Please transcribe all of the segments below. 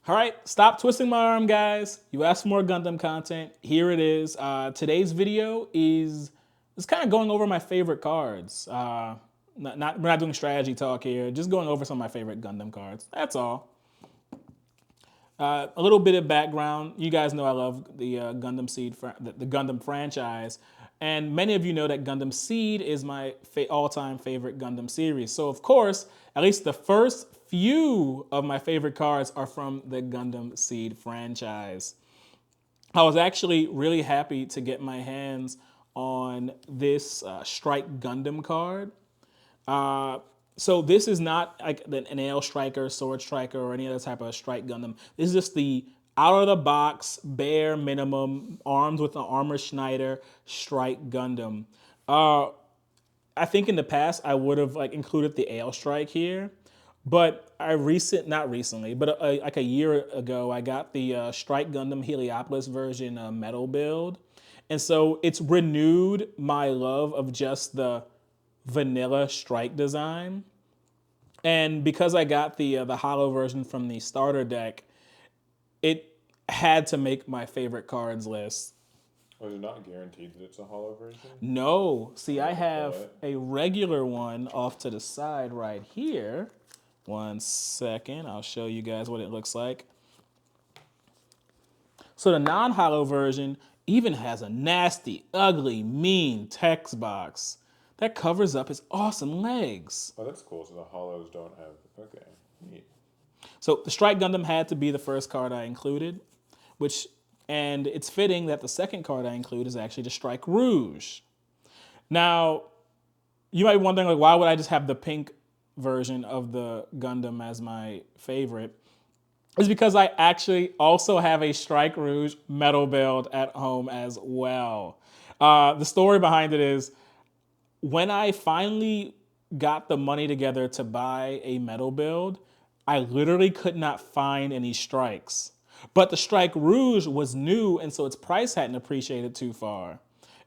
All right, stop twisting my arm, guys. You asked for more Gundam content. Here it is. Today's video is kind of going over my favorite cards. We're not doing strategy talk here. Just going over some of my favorite Gundam cards. That's all. A little bit of background. You guys know I love the Gundam Seed, the Gundam franchise, and many of you know that Gundam Seed is my all-time favorite Gundam series. So of course, at least the first few of my favorite cards are from the Gundam Seed franchise. I was actually really happy to get my hands on this Strike Gundam card. So this is not like an AL Striker, Sword Striker, or any other type of Strike Gundam. This is just the out of the box, bare minimum, armed with an Armor Schneider Strike Gundam. I think in the past I would have like included the AL Strike here, but not recently, but like a year ago, I got the Strike Gundam Heliopolis version metal build, and so it's renewed my love of just the vanilla Strike design. And because I got the hollow version from the starter deck, it had to make my favorite cards list. Was it not guaranteed that it's a hollow version? No, see, I Like a have bullet? a regular one off to the side right here. One second, I'll show you guys what it looks like. So the non-hollow version even has a nasty, ugly, mean text box that covers up his awesome legs. Oh, that's cool. So the hollows don't have. Okay, neat. So the Strike Gundam had to be the first card I included, and it's fitting that the second card I include is actually the Strike Rouge. Now, you might be wondering, like, why would I just have the pink version of the Gundam as my favorite? It's because I actually also have a Strike Rouge metal build at home as well. The story behind it is when I finally got the money together to buy a metal build, I literally could not find any strikes. But the Strike Rouge was new, and so its price hadn't appreciated too far.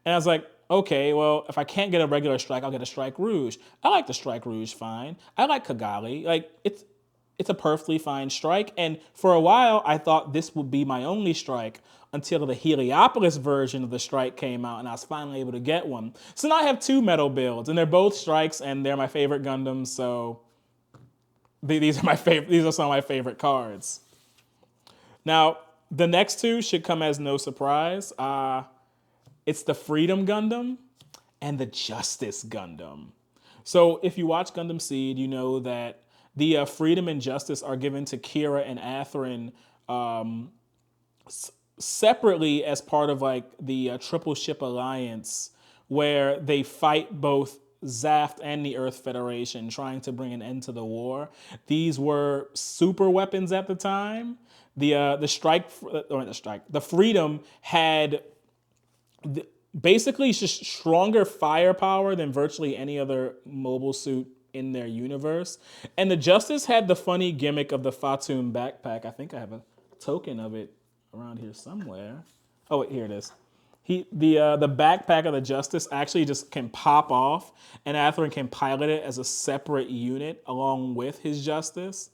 And I was like, okay, well, if I can't get a regular strike, I'll get a Strike Rouge. I like the Strike Rouge fine. I like Kigali. Like, it's a perfectly fine strike. And for a while, I thought this would be my only strike until the Heliopolis version of the strike came out and I was finally able to get one. So now I have two metal builds, and they're both strikes, and they're my favorite Gundams. So these are my favorite. These are some of my favorite cards. Now, the next two should come as no surprise. It's the Freedom Gundam and the Justice Gundam. So if you watch Gundam Seed, you know that the Freedom and Justice are given to Kira and Athrun separately as part of like the Triple Ship Alliance, where they fight both Zaft and the Earth Federation, trying to bring an end to the war. These were super weapons at the time. The Freedom had basically just stronger firepower than virtually any other mobile suit in their universe. And the Justice had the funny gimmick of the Fatum backpack. I think I have a token of it around here somewhere. Oh, wait, here it is. The backpack of the Justice actually just can pop off, and Athrun can pilot it as a separate unit along with his Justice.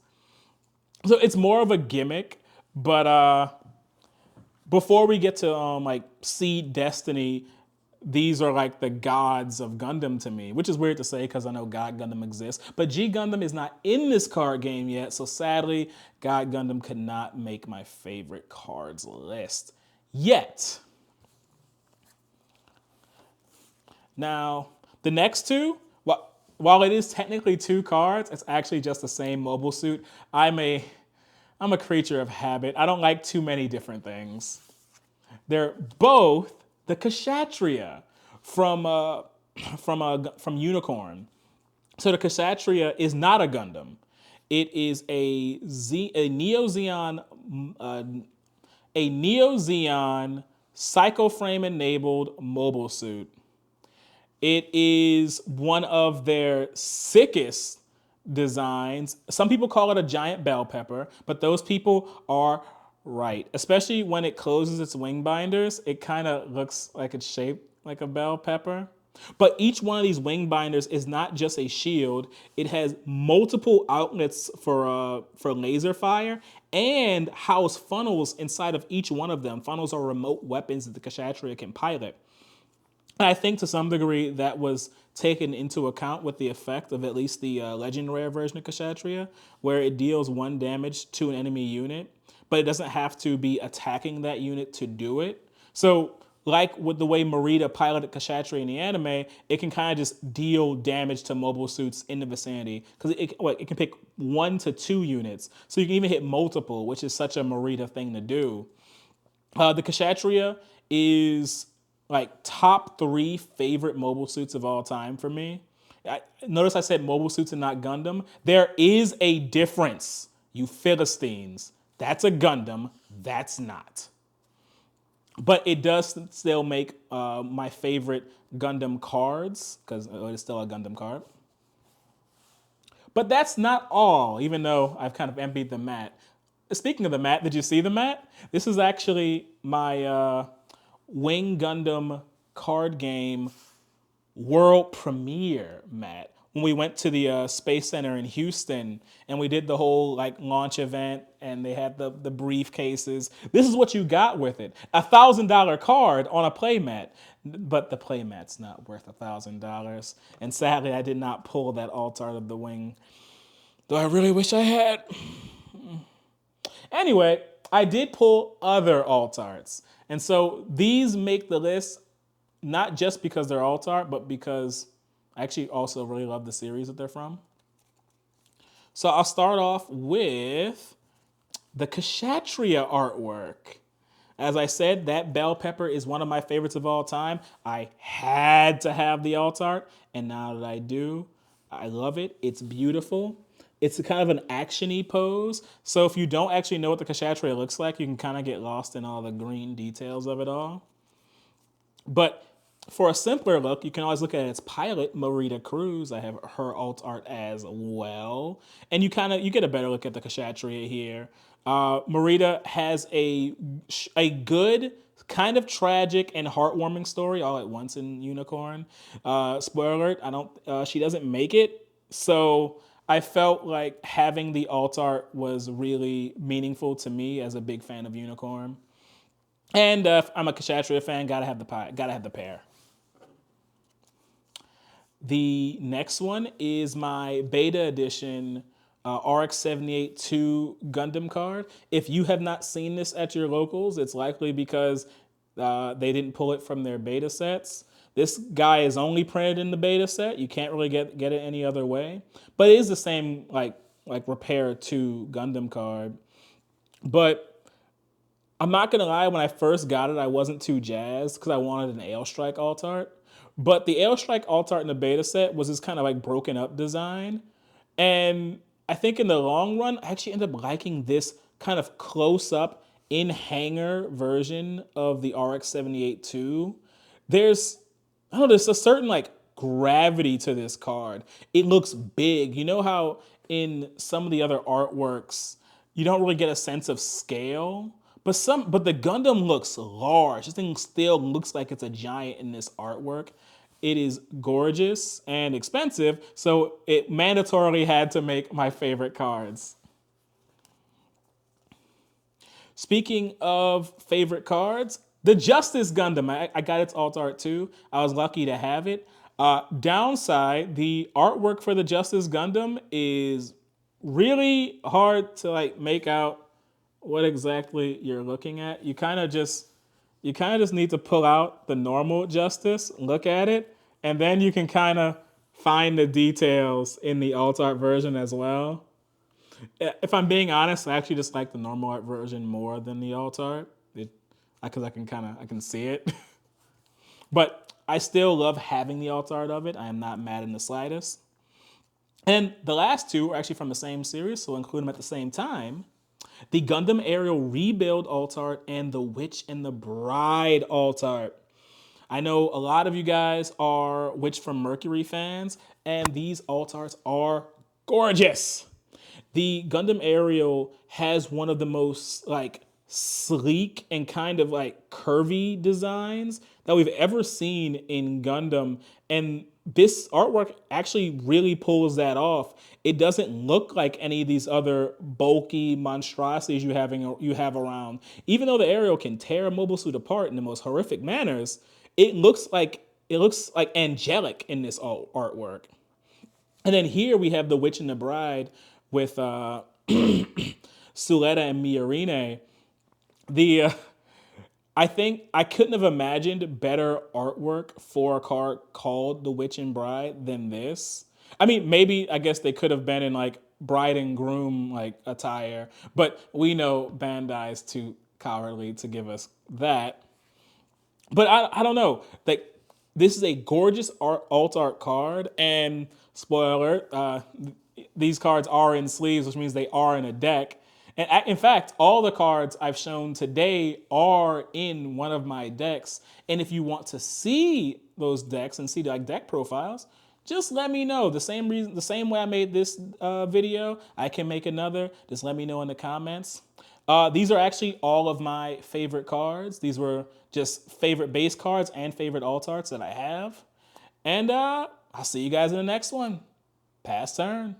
So it's more of a gimmick, but before we get to like Seed Destiny, these are like the gods of Gundam to me, which is weird to say because I know God Gundam exists. But G Gundam is not in this card game yet, so sadly, God Gundam could not make my favorite cards list yet. Now, the next two, while it is technically two cards, it's actually just the same mobile suit. I'm a creature of habit. I don't like too many different things. They're both the Kshatriya from Unicorn. So the Kshatriya is not a Gundam. It is a Neo Zeon Psychoframe enabled mobile suit. It is one of their sickest designs. Some people call it a giant bell pepper, but those people are right. Especially when it closes its wing binders, it kind of looks like it's shaped like a bell pepper. But each one of these wing binders is not just a shield. It has multiple outlets for laser fire and house funnels inside of each one of them. Funnels are remote weapons that the Kshatriya can pilot. And I think to some degree that was taken into account with the effect of at least the legend rare version of Kshatriya, where it deals 1 damage to an enemy unit, but it doesn't have to be attacking that unit to do it. So, like with the way Marita piloted Kshatriya in the anime, it can kind of just deal damage to mobile suits in the vicinity because it can pick 1 to 2 units, so you can even hit multiple, which is such a Marita thing to do. The Kshatriya is like top 3 favorite mobile suits of all time for me. Notice I said mobile suits and not Gundam. There is a difference, you Philistines. That's a Gundam. That's not. But it does still make my favorite Gundam cards, because it's still a Gundam card. But that's not all, even though I've kind of emptied the mat. Speaking of the mat, did you see the mat? This is actually my Wing Gundam card game world premiere mat. When we went to the Space Center in Houston and we did the whole like launch event and they had the briefcases. This is what you got with it. $1,000 card on a playmat. But the playmat's not worth $1,000. And sadly, I did not pull that alt art of the wing. Though I really wish I had. Anyway, I did pull other alt arts. And so these make the list not just because they're alt art, but because I actually also really love the series that they're from. So I'll start off with the Kshatriya artwork. As I said, that bell pepper is one of my favorites of all time. I had to have the alt art, and now that I do, I love it. It's beautiful. It's a kind of an action-y pose. So if you don't actually know what the Kshatriya looks like, you can kind of get lost in all the green details of it all. But for a simpler look, you can always look at its pilot, Marita Cruz. I have her alt art as well. And you get a better look at the Kshatriya here. Marita has a good, kind of tragic and heartwarming story all at once in Unicorn. Spoiler alert, she doesn't make it. So I felt like having the alt art was really meaningful to me as a big fan of Unicorn. And if I'm a Kshatriya fan, gotta have the pair. The next one is my beta edition RX-78-2 Gundam card. If you have not seen this at your locals, it's likely because they didn't pull it from their beta sets. This guy is only printed in the beta set. You can't really get it any other way. But it is the same like Repair 2 Gundam card. But I'm not gonna lie, when I first got it, I wasn't too jazzed because I wanted an Ailstrike alt art. But the Ailstrike alt art in the beta set was this kind of like broken up design. And I think in the long run, I actually ended up liking this kind of close up in hanger version of the RX-78-2. There's a certain like gravity to this card. It looks big. You know how in some of the other artworks, you don't really get a sense of scale? But the Gundam looks large. This thing still looks like it's a giant in this artwork. It is gorgeous and expensive, so it mandatorily had to make my favorite cards. Speaking of favorite cards, the Justice Gundam. I got its alt art too. I was lucky to have it. Downside, the artwork for the Justice Gundam is really hard to like make out what exactly you're looking at. You kind of just need to pull out the normal Justice, look at it, and then you can kind of find the details in the alt art version as well. If I'm being honest, I actually just like the normal art version more than the alt art, because I can see it. But I still love having the alt art of it. I am not mad in the slightest. And the last two are actually from the same series, so I'll include them at the same time. The Gundam Aerial Rebuild alt art and the Witch and the Bride alt art. I know a lot of you guys are Witch from Mercury fans, and these alt arts are gorgeous. The Gundam Aerial has one of the most like sleek and kind of like curvy designs that we've ever seen in Gundam. And this artwork actually really pulls that off. It doesn't look like any of these other bulky monstrosities you have around. Even though the Aerial can tear a mobile suit apart in the most horrific manners, it looks like angelic in this artwork. And then here we have the Witch and the Bride with Suletta and Miorine. The I think I couldn't have imagined better artwork for a card called The Witch and Bride than this. I mean, maybe I guess they could have been in like bride and groom like attire, but we know Bandai's too cowardly to give us that. But I don't know. Like this is a gorgeous alt art card, and spoiler, these cards are in sleeves, which means they are in a deck. And in fact, all the cards I've shown today are in one of my decks. And if you want to see those decks and see like deck profiles, just let me know. The same way I made this video, I can make another. Just let me know in the comments. These are actually all of my favorite cards. These were just favorite base cards and favorite alt arts that I have. And I'll see you guys in the next one. Pass turn.